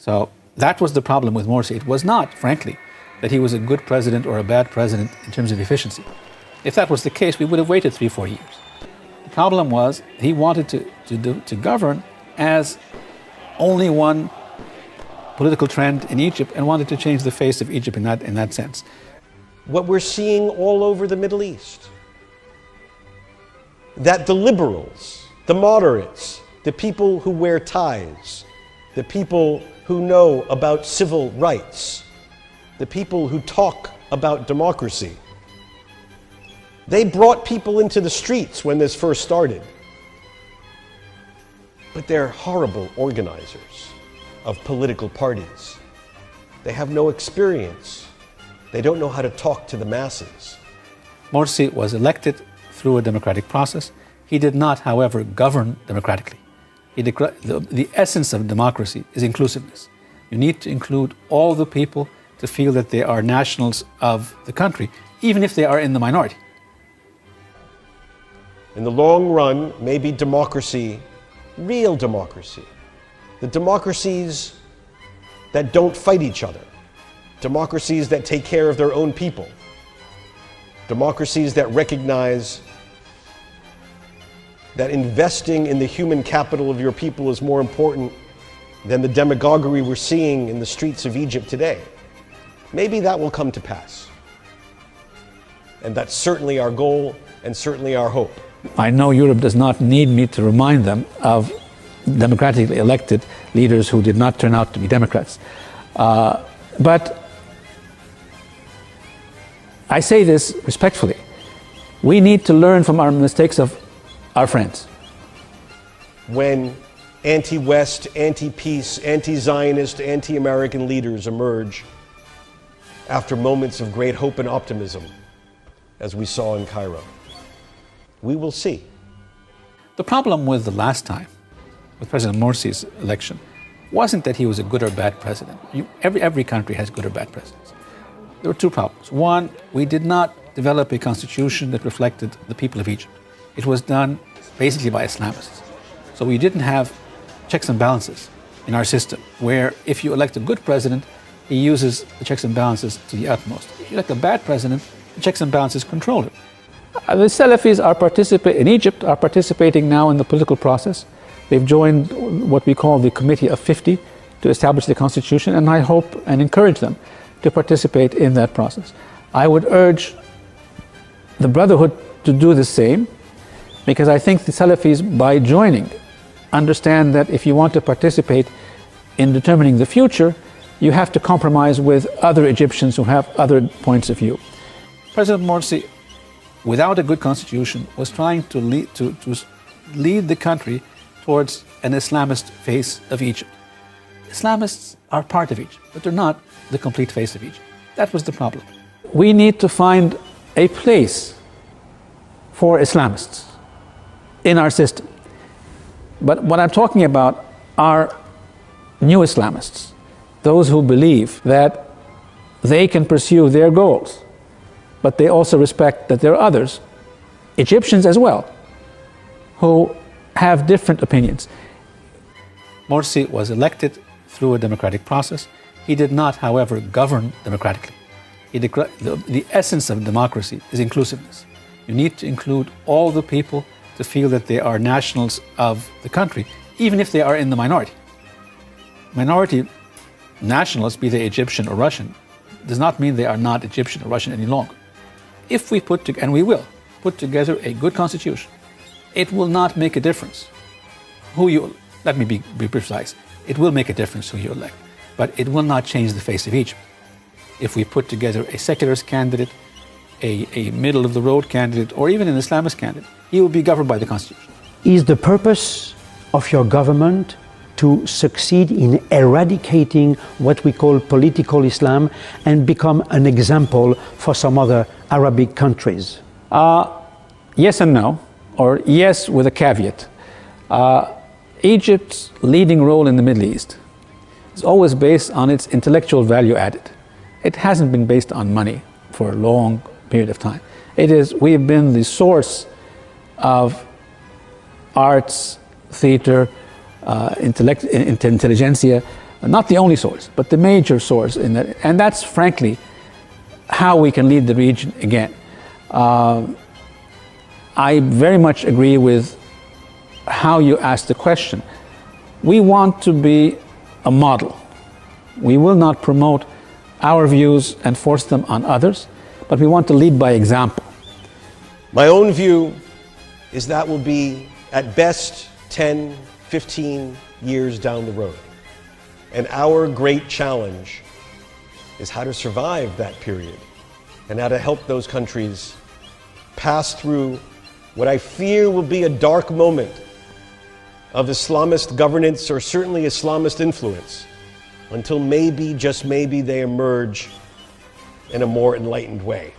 So that was the problem with Morsi. It was not, frankly, that he was a good president or a bad president in terms of efficiency. If that was the case, we would have waited 3-4 years. The problem was he wanted to govern as only one political trend in Egypt and wanted to change the face of Egypt in that sense. What we're seeing all over the Middle East, that the liberals, the moderates, the people who wear ties, the people who know about civil rights, the people who talk about democracy, they brought people into the streets when this first started. But they're horrible organizers of political parties. They have no experience. They don't know how to talk to the masses. Morsi was elected through a democratic process. He did not, however, govern democratically. The essence of democracy is inclusiveness. You need to include all the people to feel that they are nationals of the country, even if they are in the minority. In the long run, maybe democracy, real democracy, the democracies that don't fight each other, democracies that take care of their own people, democracies that recognize that investing in the human capital of your people is more important than the demagoguery we're seeing in the streets of Egypt today. Maybe that will come to pass. And that's certainly our goal and certainly our hope. I know Europe does not need me to remind them of democratically elected leaders who did not turn out to be Democrats. But I say this respectfully. We need to learn from our mistakes of our friends. When anti-West, anti-peace, anti-Zionist, anti-American leaders emerge after moments of great hope and optimism, as we saw in Cairo, we will see. The problem with the last time, with President Morsi's election, wasn't that he was a good or bad president. Every country has good or bad presidents. There were two problems. One, we did not develop a constitution that reflected the people of Egypt. It was done basically by Islamists. So we didn't have checks and balances in our system, where if you elect a good president, he uses the checks and balances to the utmost. If you elect a bad president, the checks and balances control him. The Salafis in Egypt are participating now in the political process. They've joined what we call the Committee of 50 to establish the constitution, and I hope and encourage them to participate in that process. I would urge the Brotherhood to do the same, because I think the Salafis, by joining, understand that if you want to participate in determining the future, you have to compromise with other Egyptians who have other points of view. President Morsi, without a good constitution, was trying to lead the country towards an Islamist face of Egypt. Islamists are part of Egypt, but they're not the complete face of Egypt. That was the problem. We need to find a place for Islamists in our system. But what I'm talking about are new Islamists, those who believe that they can pursue their goals, but they also respect that there are others, Egyptians as well, who have different opinions. Morsi was elected through a democratic process. He did not, however, govern democratically. The essence of democracy is inclusiveness. You need to include all the people to feel that they are nationals of the country, even if they are in the minority. Minority nationalists, be they Egyptian or Russian, does not mean they are not Egyptian or Russian any longer. If we put together, and we will, put together a good constitution, it will not make a difference who you, let me be precise, it will make a difference who you elect, but it will not change the face of Egypt. If we put together a secularist candidate, a middle-of-the-road candidate, or even an Islamist candidate, he will be governed by the Constitution. Is the purpose of your government to succeed in eradicating what we call political Islam and become an example for some other Arabic countries? Yes and no, or yes with a caveat. Egypt's leading role in the Middle East is always based on its intellectual value added. It hasn't been based on money for a long period of time. We have been the source of arts, theater, intelligentsia, Not the only source, but the major source in that, and that's frankly how we can lead the region again. I very much agree with how you asked the question. We want to be a model. We will not promote our views and force them on others, but we want to lead by example. My own view is that will be at best 10, 15 years down the road. And our great challenge is how to survive that period and how to help those countries pass through what I fear will be a dark moment of Islamist governance or certainly Islamist influence until maybe, just maybe, they emerge in a more enlightened way.